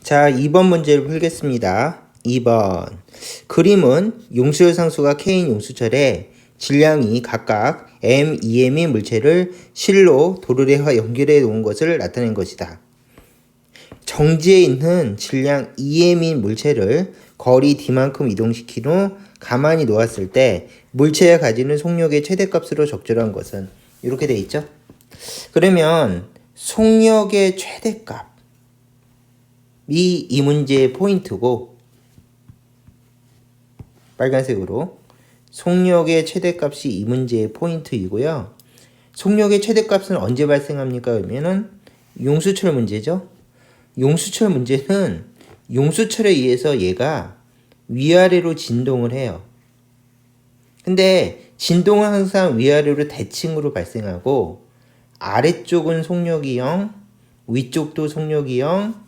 자, 2번 문제를 풀겠습니다. 2번. 그림은 용수열 상수가 K인 용수철에 질량이 각각 M, EM인 물체를 실로 도르래와 연결해 놓은 것을 나타낸 것이다. 정지에 있는 질량 EM인 물체를 거리 D만큼 이동시킨 후 가만히 놓았을 때 물체가 가지는 속력의 최대값으로 적절한 것은 이렇게 돼 있죠? 그러면 속력의 최대값 이 문제의 포인트고, 빨간색으로 속력의 최대값이 이 문제의 포인트이고요. 속력의 최대값은 언제 발생합니까? 그러면은 용수철 문제죠. 용수철 문제는 용수철에 의해서 얘가 위아래로 진동을 해요. 근데 진동은 항상 위아래로 대칭으로 발생하고, 아래쪽은 속력이 0, 위쪽도 속력이 0,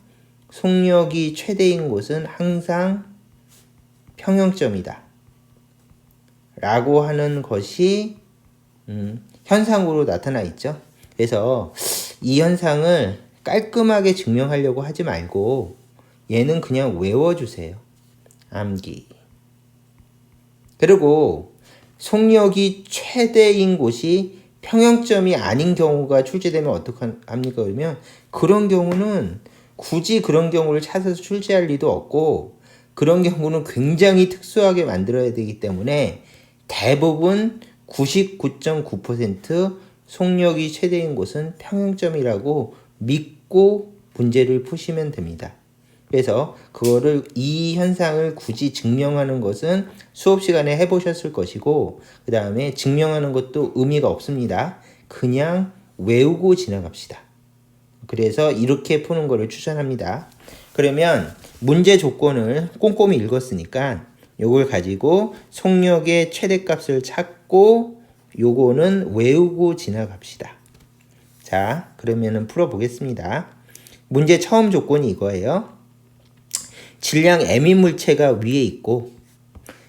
속력이 최대인 곳은 항상 평형점이다 라고 하는 것이 현상으로 나타나 있죠. 그래서 이 현상을 깔끔하게 증명하려고 하지 말고 얘는 그냥 외워주세요. 암기. 그리고 속력이 최대인 곳이 평형점이 아닌 경우가 출제되면 어떡합니까? 그러면 그런 경우는 굳이 그런 경우를 찾아서 출제할 리도 없고, 그런 경우는 굉장히 특수하게 만들어야 되기 때문에 대부분 99.9% 속력이 최대인 곳은 평형점이라고 믿고 문제를 푸시면 됩니다. 그래서 그거를, 이 현상을 굳이 증명하는 것은 수업 시간에 해보셨을 것이고, 그 다음에 증명하는 것도 의미가 없습니다. 그냥 외우고 지나갑시다. 그래서 이렇게 푸는 거를 추천합니다. 그러면 문제 조건을 꼼꼼히 읽었으니까 요걸 가지고 속력의 최대값을 찾고 요거는 외우고 지나갑시다. 자, 그러면은 풀어보겠습니다. 문제 처음 조건이 이거예요. 질량 M인 물체가 위에 있고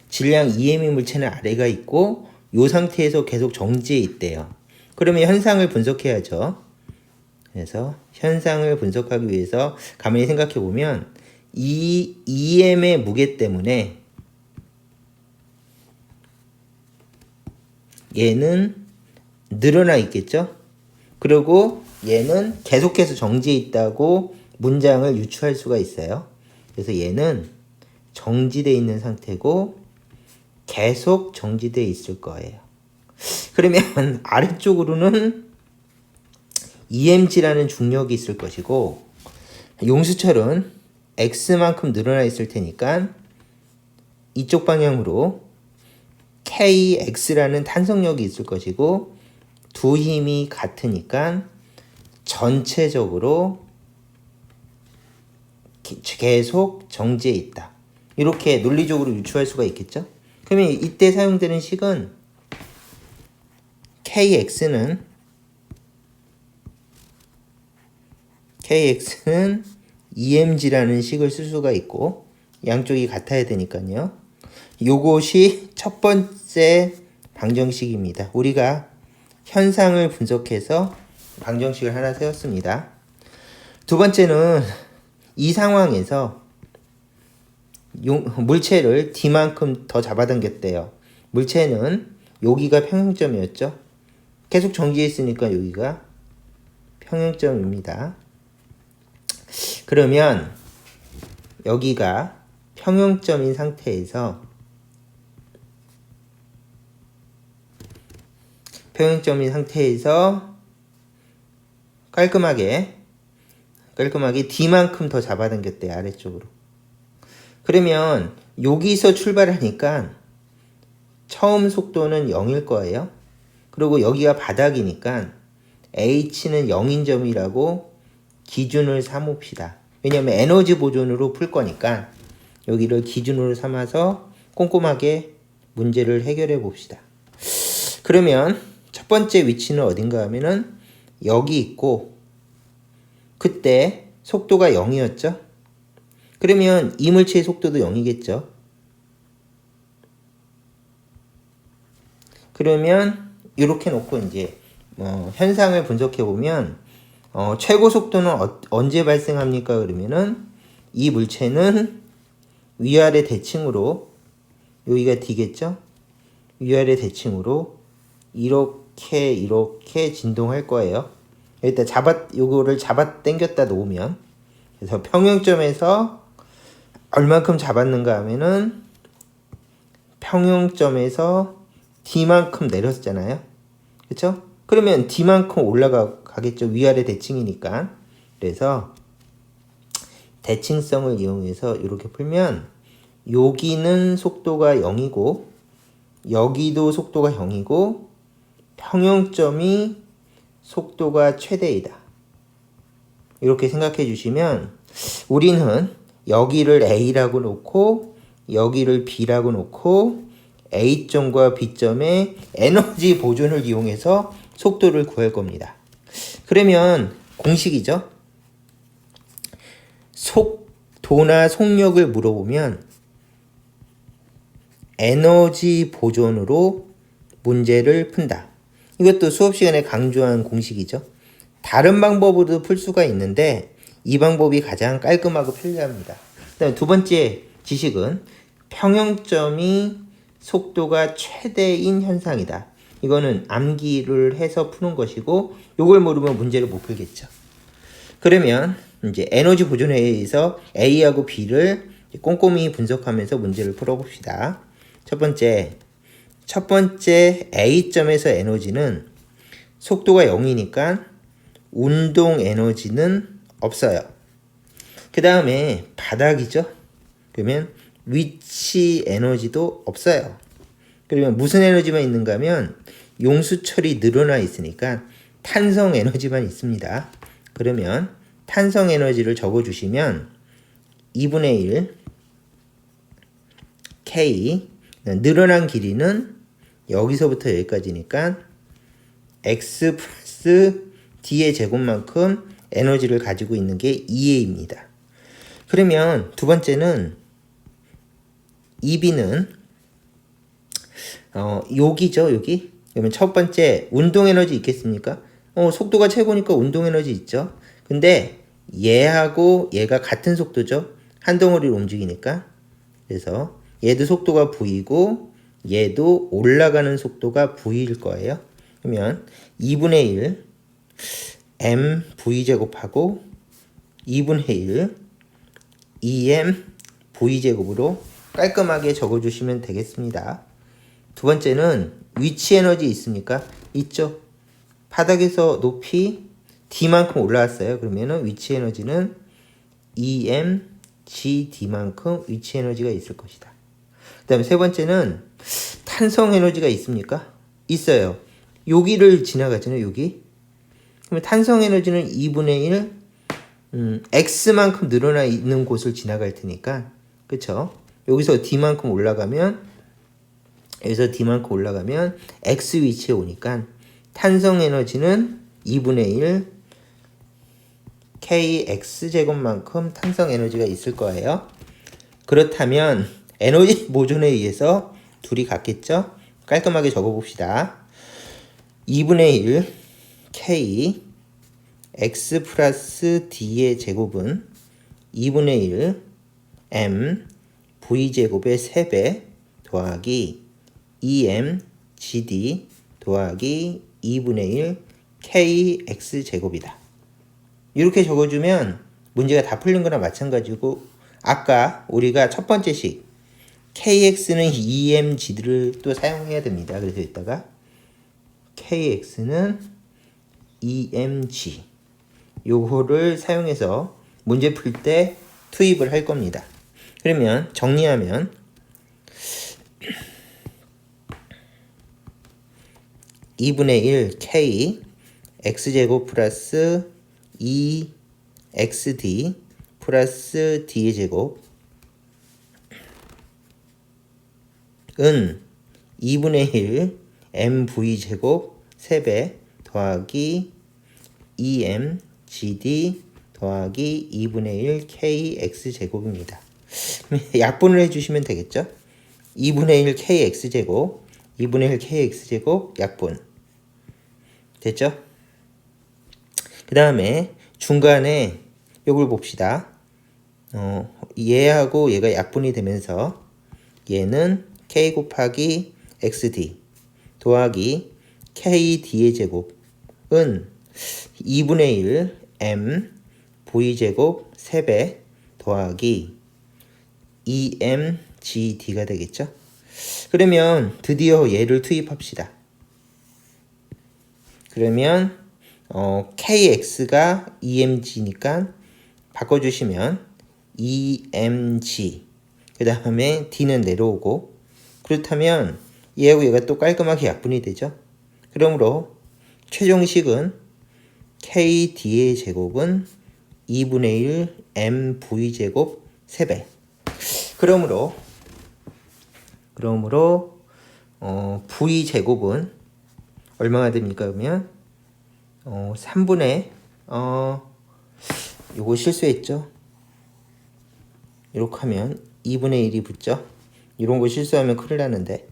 질량 EM인 물체는 아래가 있고 이 상태에서 계속 정지해 있대요. 그러면 현상을 분석해야죠. 그래서 현상을 분석하기 위해서 가만히 생각해 보면 이 EM의 무게 때문에 얘는 늘어나 있겠죠? 그리고 얘는 계속해서 정지해 있다고 문장을 유추할 수가 있어요. 그래서 얘는 정지되어 있는 상태고 계속 정지되어 있을 거예요. 그러면 아래쪽으로는 EMG라는 중력이 있을 것이고, 용수철은 X만큼 늘어나 있을 테니까 이쪽 방향으로 KX라는 탄성력이 있을 것이고, 두 힘이 같으니까 전체적으로 계속 정지해 있다. 이렇게 논리적으로 유추할 수가 있겠죠? 그러면 이때 사용되는 식은 KX는 EMG라는 식을 쓸 수가 있고, 양쪽이 같아야 되니까요. 요것이 첫 번째 방정식입니다. 우리가 현상을 분석해서 방정식을 하나 세웠습니다. 두 번째는 이 상황에서 물체를 D만큼 더 잡아당겼대요. 물체는 여기가 평형점이었죠. 계속 정지해 있으니까 여기가 평형점입니다. 그러면 여기가 평형점인 상태에서 깔끔하게 D만큼 더 잡아당겼대요. 아래쪽으로. 그러면 여기서 출발하니까 처음 속도는 0일 거예요. 그리고 여기가 바닥이니까 H는 0인 점이라고 기준을 삼읍시다. 왜냐하면 에너지 보존으로 풀 거니까 여기를 기준으로 삼아서 꼼꼼하게 문제를 해결해 봅시다. 그러면 첫 번째 위치는 어딘가 하면은 여기 있고, 그때 속도가 0이었죠? 그러면 이 물체의 속도도 0이겠죠? 그러면 이렇게 놓고 이제 현상을 분석해 보면 최고 속도는 언제 발생합니까? 그러면은 이 물체는 위아래 대칭으로 여기가 D겠죠? 위아래 대칭으로 이렇게 진동할 거예요. 여기다 요거를 잡아 당겼다 놓으면, 그래서 평형점에서 얼만큼 잡았는가 하면은 평형점에서 D만큼 내렸잖아요. 그쵸? 그러면 D만큼 올라가겠죠. 위아래 대칭이니까. 그래서 대칭성을 이용해서 이렇게 풀면 여기는 속도가 0이고 여기도 속도가 0이고 평형점이 속도가 최대이다. 이렇게 생각해 주시면 우리는 여기를 A라고 놓고 여기를 B라고 놓고 A점과 B점의 에너지 보존을 이용해서 속도를 구할 겁니다. 그러면 공식이죠. 속도나 속력을 물어보면 에너지 보존으로 문제를 푼다. 이것도 수업 시간에 강조한 공식이죠. 다른 방법으로도 풀 수가 있는데 이 방법이 가장 깔끔하고 편리합니다. 그다음에 두 번째 지식은 평형점이 속도가 최대인 현상이다. 이거는 암기를 해서 푸는 것이고 이걸 모르면 문제를 못 풀겠죠. 그러면 이제 에너지 보존에 의해서 A하고 B를 꼼꼼히 분석하면서 문제를 풀어봅시다. 첫 번째 A점에서 에너지는 속도가 0이니까 운동 에너지는 없어요. 그 다음에 바닥이죠. 그러면 위치 에너지도 없어요. 그러면 무슨 에너지만 있는가 하면 용수철이 늘어나 있으니까 탄성 에너지만 있습니다. 그러면 탄성 에너지를 적어주시면 2분의 1 K, 늘어난 길이는 여기서부터 여기까지니까 X 플러스 D의 제곱만큼 에너지를 가지고 있는 게 2A입니다. 그러면 두 번째는 EB는 여기죠, 여기. 그러면 첫 번째 운동 에너지 있겠습니까? 속도가 최고니까 운동 에너지 있죠. 근데 얘하고 얘가 같은 속도죠. 한 덩어리로 움직이니까. 그래서 얘도 속도가 V고 얘도 올라가는 속도가 V일 거예요. 그러면 2분의 1 m V제곱하고 2분의 1 EM V제곱으로 깔끔하게 적어주시면 되겠습니다. 두 번째는 위치 에너지 있습니까? 있죠. 바닥에서 높이 D만큼 올라왔어요. 그러면은 위치 에너지는 EM GD만큼 위치 에너지가 있을 것이다. 그 다음에 세 번째는 탄성 에너지가 있습니까? 있어요. 여기를 지나가잖아요. 여기. 그러면 탄성 에너지는 2분의 1 X만큼 늘어나 있는 곳을 지나갈 테니까, 그쵸? 여기서 D만큼 올라가면, 여기서 D만큼 올라가면 X 위치에 오니까 탄성 에너지는 2분의 1 KX제곱만큼 탄성 에너지가 있을 거예요. 그렇다면 에너지 보존에 의해서 둘이 같겠죠? 깔끔하게 적어봅시다. 2분의 1 K X 플러스 D의 제곱은 2분의 1 M V제곱의 3배 더하기 2M GD 더하기 2분의 1 KX제곱이다. 이렇게 적어주면 문제가 다 풀린 거나 마찬가지고, 아까 우리가 첫 번째 식 KX는 EMG를 또 사용해야 됩니다. 그래서 이따가 KX는 EMG 요거를 사용해서 문제 풀 때 투입을 할 겁니다. 그러면 정리하면 2분의 1 K X제곱 플러스 2XD 플러스 D의 제곱 은 2분의 1 MV제곱 3배 더하기 2MGD 더하기 2분의 1 KX제곱입니다. 약분을 해주시면 되겠죠? 2분의 1 KX제곱 2분의 1 KX제곱 약분 됐죠? 그 다음에 중간에 요걸 봅시다. 얘하고 얘가 약분이 되면서 얘는 k 곱하기 xd 더하기 kd의 제곱은 2분의 1 m v제곱 3배 더하기 2mgd가 되겠죠. 그러면 드디어 얘를 투입합시다. 그러면 kx가 2mg니까 바꿔주시면 2mg 그 다음에 d는 내려오고, 그렇다면 얘하고 얘가 또 깔끔하게 약분이 되죠. 그러므로 최종식은 kd의 제곱은 2분의 1 mv제곱 3배. 그러므로 v제곱은 얼마가 됩니까? 그러면 3분의 요거 실수했죠? 이렇게 하면 2분의 1이 붙죠? 이런 거 실수하면 큰일 나는데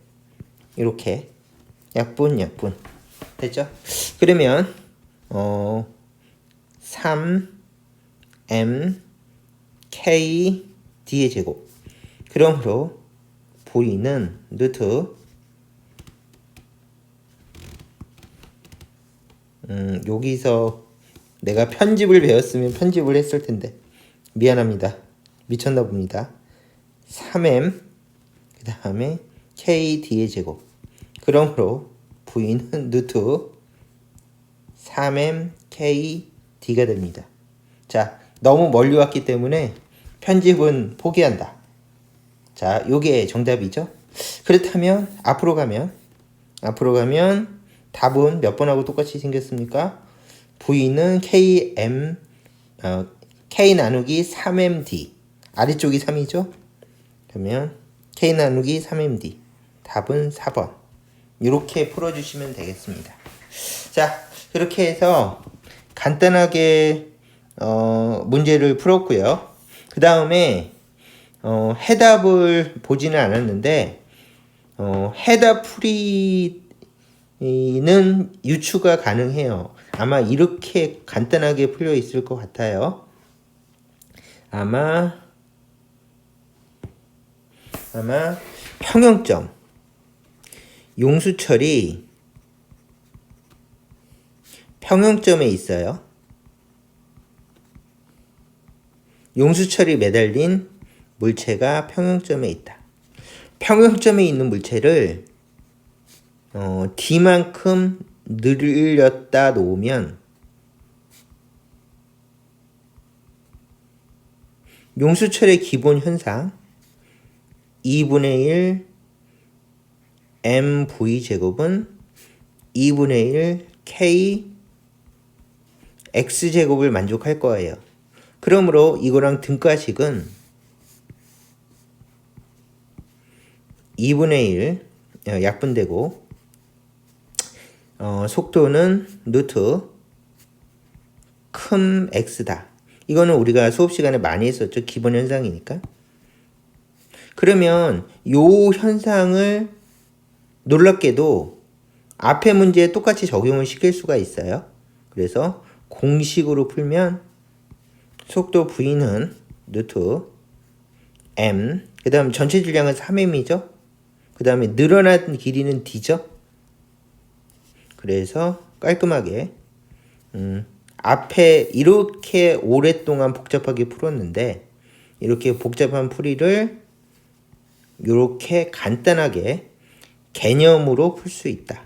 이렇게 약분 됐죠? 그러면 3m k d의 제곱. 그러므로 v는 루트 여기서 내가 편집을 배웠으면 편집을 했을 텐데 미안합니다. 미쳤나 봅니다. 3m 그 다음에 kd의 제곱. 그러므로 v는 루트 3m kd가 됩니다. 자, 너무 멀리 왔기 때문에 편집은 포기한다. 자, 요게 정답이죠. 그렇다면 앞으로 가면 답은 몇 번하고 똑같이 생겼습니까? v는 k 나누기 3md, 아래쪽이 3이죠. 그러면 k 나누기 3md, 답은 4번. 이렇게 풀어주시면 되겠습니다. 자, 그렇게 해서 간단하게 문제를 풀었고요. 그 다음에 해답을 보지는 않았는데 해답 풀이는 유추가 가능해요. 아마 이렇게 간단하게 풀려 있을 것 같아요. 아마 평형점 용수철이 평형점에 있어요. 용수철이 매달린 물체가 평형점에 있다. 평형점에 있는 물체를 D만큼 늘렸다 놓으면 용수철의 기본 현상 2분의 1 mv제곱은 2분의 1 k x제곱을 만족할 거예요. 그러므로 이거랑 등가식은 2분의 1 약분되고 속도는 루트 큰 x다. 이거는 우리가 수업 시간에 많이 했었죠. 기본 현상이니까. 그러면 요 현상을 놀랍게도 앞에 문제에 똑같이 적용을 시킬 수가 있어요. 그래서 공식으로 풀면 속도 v는 루트 m, 그 다음 전체 질량은 3m이죠. 그 다음에 늘어난 길이는 d죠. 그래서 깔끔하게 앞에 이렇게 오랫동안 복잡하게 풀었는데 이렇게 복잡한 풀이를 이렇게 간단하게 개념으로 풀 수 있다.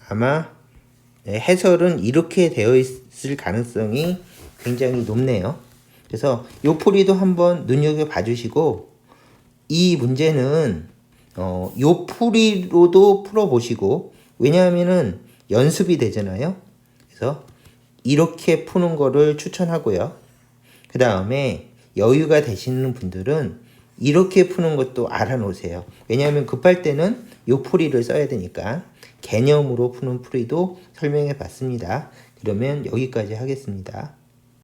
아마 해설은 이렇게 되어 있을 가능성이 굉장히 높네요. 그래서 이 풀이도 한번 눈여겨봐 주시고 이 문제는 요 풀이로도 풀어보시고, 왜냐하면은 연습이 되잖아요. 그래서 이렇게 푸는 거를 추천하고요. 그 다음에 여유가 되시는 분들은 이렇게 푸는 것도 알아놓으세요. 왜냐하면 급할 때는 요 풀이를 써야 되니까 개념으로 푸는 풀이도 설명해 봤습니다. 그러면 여기까지 하겠습니다.